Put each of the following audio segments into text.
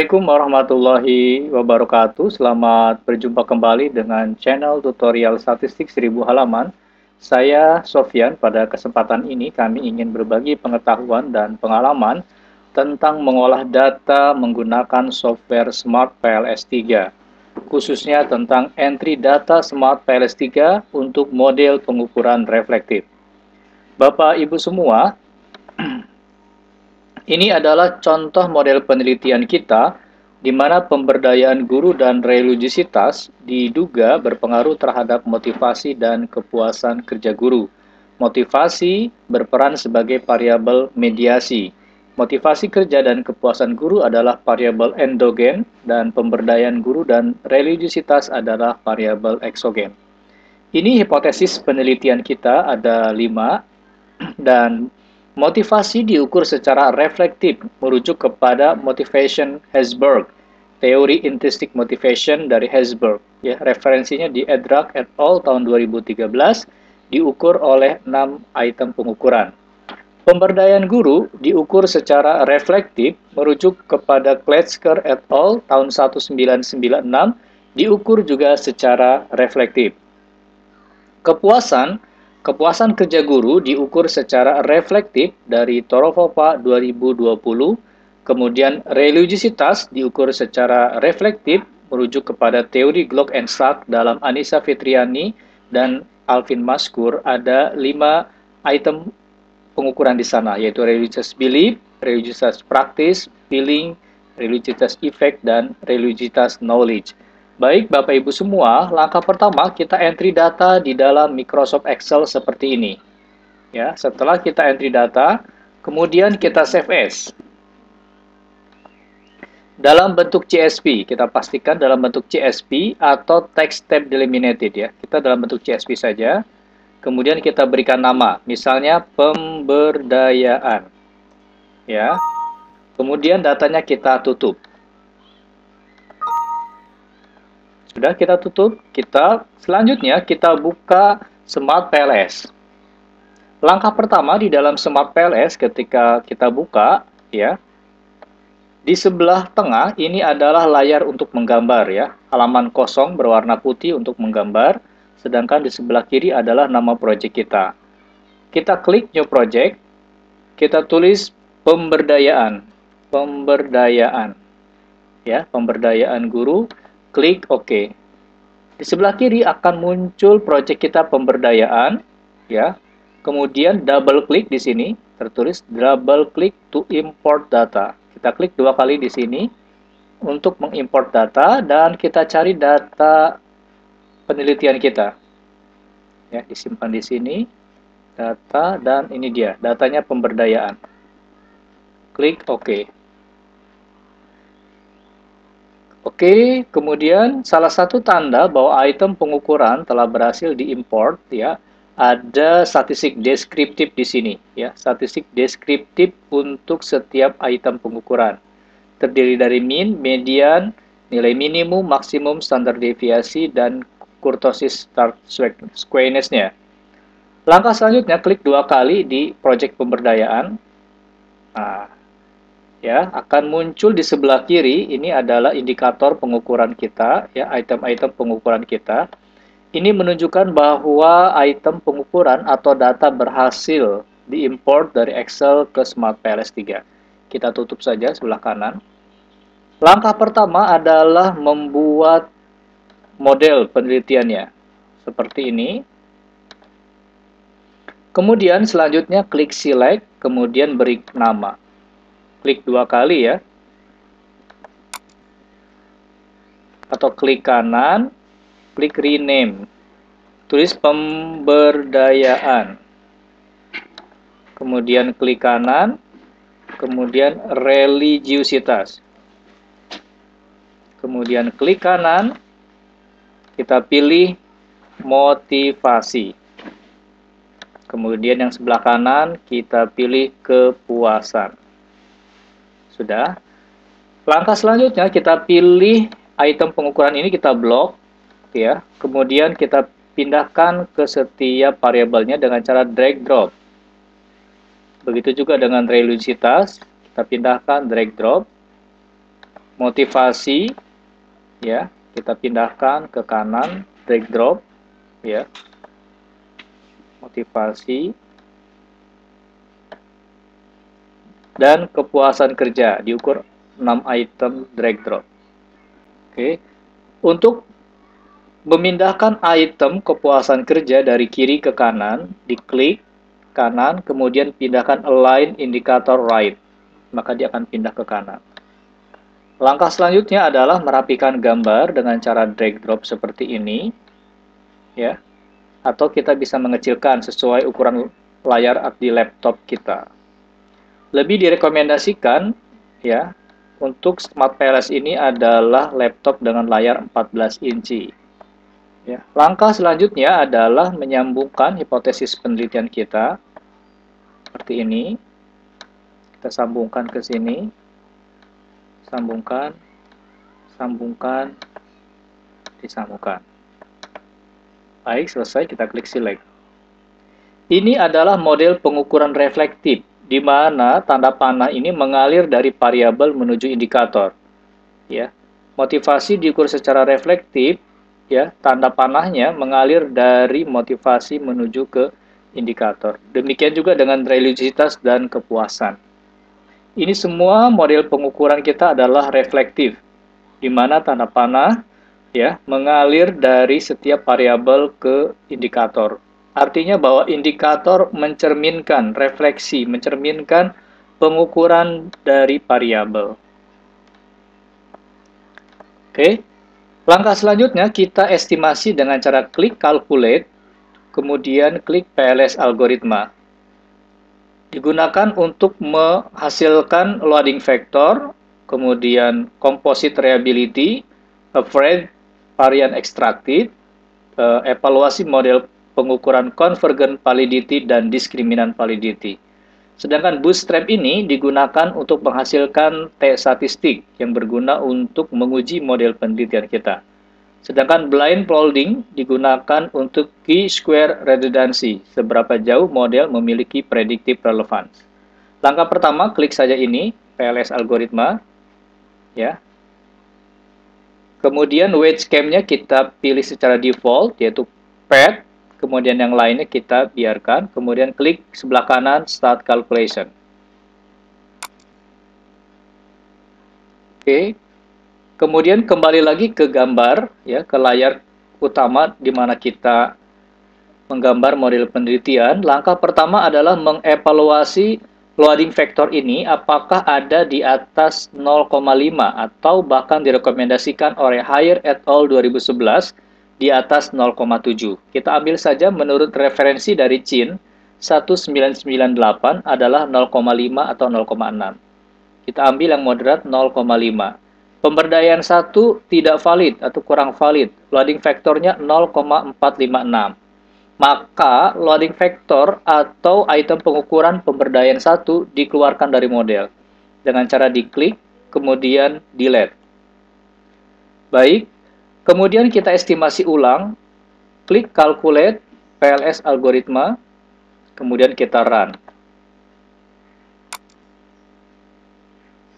Assalamualaikum warahmatullahi wabarakatuh. Selamat berjumpa kembali dengan channel tutorial statistik 1000 halaman. Saya Sofyan. Pada kesempatan ini kami ingin berbagi pengetahuan dan pengalaman tentang mengolah data menggunakan software Smart PLS 3, khususnya tentang entry data Smart PLS 3 untuk model pengukuran reflektif. Bapak Ibu semua, ini adalah contoh model penelitian kita di mana pemberdayaan guru dan religiusitas diduga berpengaruh terhadap motivasi dan kepuasan kerja guru. Motivasi berperan sebagai variabel mediasi. Motivasi kerja dan kepuasan guru adalah variabel endogen, dan pemberdayaan guru dan religiusitas adalah variabel eksogen. Ini hipotesis penelitian kita, ada 5, dan motivasi diukur secara reflektif merujuk kepada motivation Herzberg, teori intrinsic motivation dari Herzberg. Ya, referensinya di Edrak et al. Tahun 2013, diukur oleh 6 item pengukuran. Pemberdayaan guru diukur secara reflektif merujuk kepada Kletzker et al. Tahun 1996, diukur juga secara reflektif. Kepuasan kerja guru diukur secara reflektif dari Torovova 2020, kemudian religiusitas diukur secara reflektif merujuk kepada teori Glock and Stark dalam Anissa Fitriani dan Alvin Maskur. Ada 5 item pengukuran di sana, yaitu religious belief, religious practice, feeling, religious effect, dan religious knowledge. Baik, Bapak Ibu semua, langkah pertama kita entry data di dalam Microsoft Excel seperti ini. Ya, setelah kita entry data, kemudian kita save as. Dalam bentuk CSV, kita pastikan dalam bentuk CSV atau text tab delimited ya. Kita dalam bentuk CSV saja. Kemudian kita berikan nama, misalnya pemberdayaan. Ya. Kemudian datanya kita tutup. Sudah kita tutup, selanjutnya kita buka Smart PLS. Langkah pertama di dalam Smart PLS ketika kita buka, ya, di sebelah tengah ini adalah layar untuk menggambar ya, halaman kosong berwarna putih untuk menggambar, sedangkan di sebelah kiri adalah nama project kita. Kita klik New Project, kita tulis pemberdayaan, ya, pemberdayaan guru. Klik OK. Di sebelah kiri akan muncul project kita pemberdayaan, ya. Kemudian double klik di sini, tertulis double click to import data. Kita klik 2 kali di sini untuk mengimport data dan kita cari data penelitian kita. Ya, disimpan di sini data dan ini dia, datanya pemberdayaan. Klik OK. Oke, kemudian salah satu tanda bahwa item pengukuran telah berhasil diimport ya, ada statistik deskriptif di sini ya, statistik deskriptif untuk setiap item pengukuran. Terdiri dari mean, median, nilai minimum, maksimum, standar deviasi, dan kurtosis squareness-nya. Langkah selanjutnya, klik 2 kali di project pemberdayaan. Nah, ya, akan muncul di sebelah kiri, ini adalah indikator pengukuran kita, ya, item-item pengukuran kita. Ini menunjukkan bahwa item pengukuran atau data berhasil diimport dari Excel ke Smart PLS 3. Kita tutup saja sebelah kanan. Langkah pertama adalah membuat model penelitiannya. Seperti ini. Kemudian selanjutnya klik select, kemudian beri nama. Klik 2 kali ya, atau klik kanan, klik rename, tulis pemberdayaan, kemudian klik kanan, kemudian religiusitas, kemudian klik kanan, kita pilih motivasi, kemudian yang sebelah kanan kita pilih kepuasan. Sudah. Langkah selanjutnya kita pilih item pengukuran ini, kita blok ya. Kemudian kita pindahkan ke setiap variabelnya dengan cara drag drop. Begitu juga dengan religiusitas, kita pindahkan drag drop. motivasi, ya, kita pindahkan ke kanan, drag drop, ya, motivasi, dan kepuasan kerja, diukur 6 item drag drop. Oke, untuk memindahkan item kepuasan kerja dari kiri ke kanan, diklik kanan, kemudian pindahkan align indikator right, maka dia akan pindah ke kanan. Langkah selanjutnya adalah merapikan gambar dengan cara drag drop seperti ini, ya. Atau kita bisa mengecilkan sesuai ukuran layar di laptop kita. Lebih direkomendasikan, ya, untuk Smart PLS ini adalah laptop dengan layar 14 inci. Ya. Langkah selanjutnya adalah menyambungkan hipotesis penelitian kita seperti ini. Kita sambungkan ke sini. Sambungkan, disambungkan. Baik, selesai, kita klik select. Ini adalah model pengukuran reflektif, di mana tanda panah ini mengalir dari variabel menuju indikator. Ya, motivasi diukur secara reflektif, ya, tanda panahnya mengalir dari motivasi menuju ke indikator. Demikian juga dengan religiositas dan kepuasan. Ini semua model pengukuran kita adalah reflektif, di mana tanda panah, ya, mengalir dari setiap variabel ke indikator. Artinya bahwa indikator mencerminkan refleksi, mencerminkan pengukuran dari variabel. Oke. Langkah selanjutnya kita estimasi dengan cara klik calculate, kemudian klik PLS algoritma. Digunakan untuk menghasilkan loading factor, kemudian composite reliability, average varian extracted, evaluasi model pengukuran convergent validity dan diskriminan validity. Sedangkan bootstrap ini digunakan untuk menghasilkan t-statistik yang berguna untuk menguji model penelitian kita. Sedangkan blind folding digunakan untuk chi-square redundancy, seberapa jauh model memiliki predictive relevance. Langkah pertama, klik saja ini, PLS algoritma, ya. Kemudian weight scheme-nya kita pilih secara default, yaitu path, kemudian yang lainnya kita biarkan, kemudian klik sebelah kanan start calculation. Oke. Kemudian kembali lagi ke gambar, ya, ke layar utama di mana kita menggambar model penelitian. Langkah pertama adalah mengevaluasi loading factor ini apakah ada di atas 0,5 atau bahkan direkomendasikan oleh Haier et al. 2011 di atas 0,7. Kita ambil saja menurut referensi dari Chin, 1998 adalah 0,5 atau 0,6. Kita ambil yang moderat 0,5. Pemberdayaan 1 tidak valid atau kurang valid. Loading faktornya 0,456. Maka loading factor atau item pengukuran pemberdayaan 1 dikeluarkan dari model. Dengan cara diklik, kemudian delete. Baik, kemudian kita estimasi ulang. Klik calculate PLS algoritma, kemudian kita run.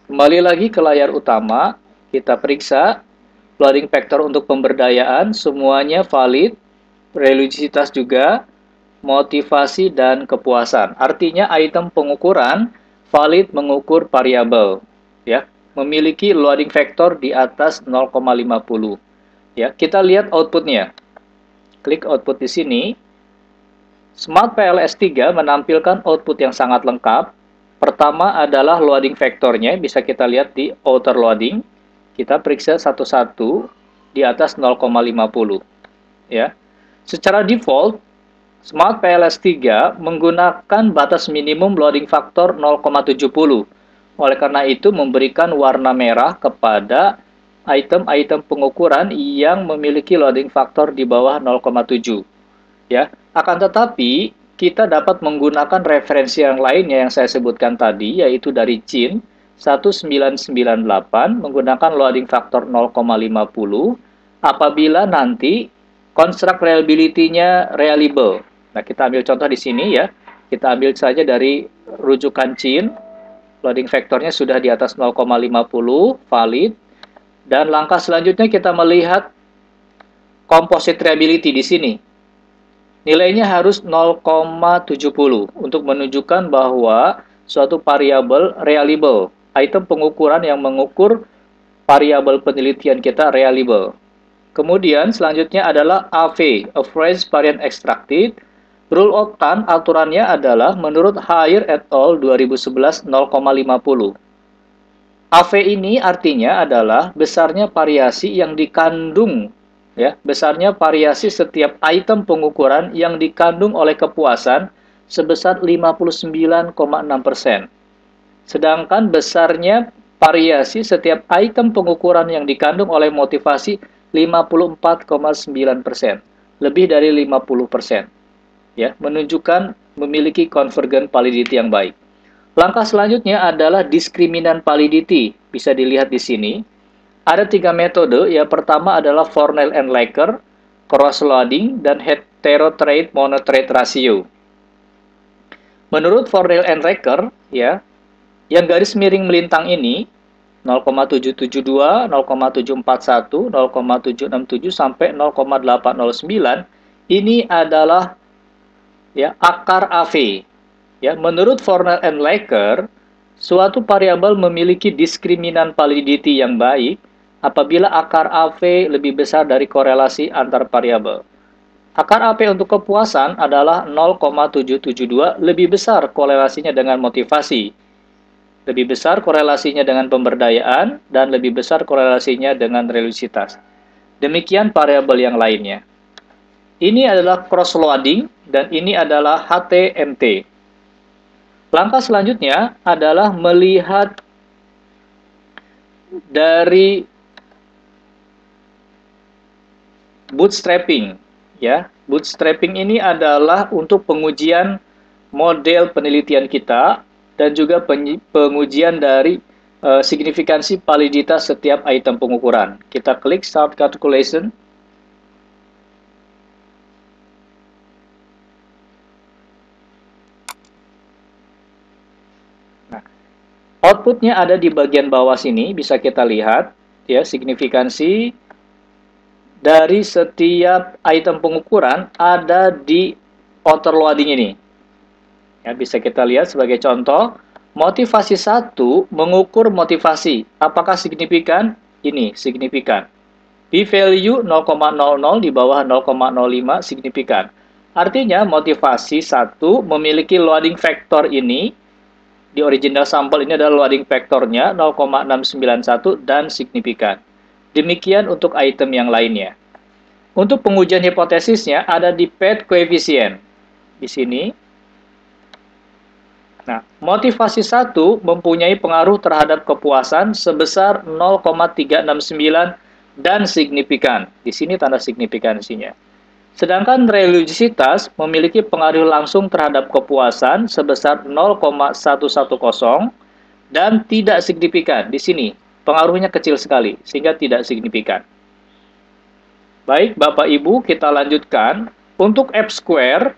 Kembali lagi ke layar utama. Kita periksa loading factor untuk pemberdayaan, semuanya valid, religiositas juga, motivasi, dan kepuasan. Artinya item pengukuran valid mengukur variabel, ya, memiliki loading factor di atas 0,50. Ya, kita lihat outputnya. Klik output di sini. Smart PLS 3 menampilkan output yang sangat lengkap. Pertama adalah loading factornya, bisa kita lihat di outer loading. Kita periksa satu-satu di atas 0,50. Ya. Secara default, Smart PLS 3 menggunakan batas minimum loading factor 0,70. Oleh karena itu, memberikan warna merah kepada item-item pengukuran yang memiliki loading factor di bawah 0,7. Ya. Akan tetapi, kita dapat menggunakan referensi yang lainnya yang saya sebutkan tadi, yaitu dari Chin, 1998 menggunakan loading factor 0,50 apabila nanti construct reliability-nya reliable. Nah, kita ambil contoh di sini ya. Kita ambil saja dari rujukan Chin. Loading factor-nya sudah di atas 0,50, valid. Dan langkah selanjutnya kita melihat composite reliability di sini. Nilainya harus 0,70 untuk menunjukkan bahwa suatu variabel reliable, item pengukuran yang mengukur variabel penelitian kita reliable. Kemudian selanjutnya adalah AV, Average Variance Extracted. Rule of thumb aturannya adalah menurut Haier et al. 2011 0,50. AV ini artinya adalah besarnya variasi yang dikandung, ya, besarnya variasi setiap item pengukuran yang dikandung oleh kepuasan sebesar 59,6%. Sedangkan besarnya variasi setiap item pengukuran yang dikandung oleh motivasi 54,9%, lebih dari 50%, ya, menunjukkan memiliki convergent validity yang baik. Langkah selanjutnya adalah diskriminan validity. Bisa dilihat di sini. Ada 3 metode. Yang pertama adalah Fornell and Laker, cross-loading, dan heterotrait monotrait ratio. Menurut Fornell and Laker, ya, yang garis miring melintang ini 0,772, 0,741, 0,767 sampai 0,809 ini adalah, ya, akar AV. Ya, menurut Fornell and Laker, suatu variabel memiliki diskriminan validity yang baik apabila akar AV lebih besar dari korelasi antar variabel. Akar AV untuk kepuasan adalah 0,772, lebih besar korelasinya dengan motivasi, lebih besar korelasinya dengan pemberdayaan, dan lebih besar korelasinya dengan reliabilitas. Demikian variabel yang lainnya. Ini adalah cross-loading, dan ini adalah HTMT. Langkah selanjutnya adalah melihat dari bootstrapping, ya. Bootstrapping ini adalah untuk pengujian model penelitian kita dan juga pengujian dari signifikansi validitas setiap item pengukuran. Kita klik Start Calculation. Outputnya ada di bagian bawah sini, bisa kita lihat, ya, signifikansi dari setiap item pengukuran ada di outer loading ini. Ya, bisa kita lihat sebagai contoh, motivasi 1 mengukur motivasi. Apakah signifikan? Ini signifikan. P-value 0,00 di bawah 0,05 signifikan. Artinya motivasi 1 memiliki loading factor ini. Di original sampel ini adalah loading factornya 0,691 dan signifikan. Demikian untuk item yang lainnya. Untuk pengujian hipotesisnya ada di PET coefficient. Di sini. Nah, motivasi 1 mempunyai pengaruh terhadap kepuasan sebesar 0,369 dan signifikan. Di sini tanda signifikansinya. Sedangkan reliabilitas memiliki pengaruh langsung terhadap kepuasan sebesar 0,110 dan tidak signifikan. Di sini pengaruhnya kecil sekali sehingga tidak signifikan. Baik, Bapak Ibu, kita lanjutkan. Untuk F-square,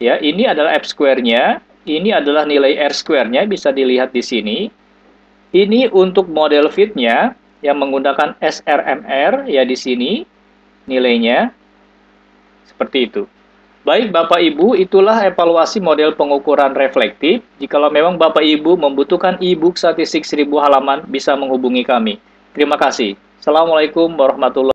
ya, ini adalah F-square-nya, ini adalah nilai R-square-nya, bisa dilihat di sini. Ini untuk model fit-nya yang menggunakan SRMR, ya, di sini nilainya. Seperti itu. Baik, Bapak Ibu, itulah evaluasi model pengukuran reflektif. Jikalau memang Bapak Ibu membutuhkan e-book statistik 1000 halaman, bisa menghubungi kami. Terima kasih. Assalamualaikum warahmatullahi wabarakatuh.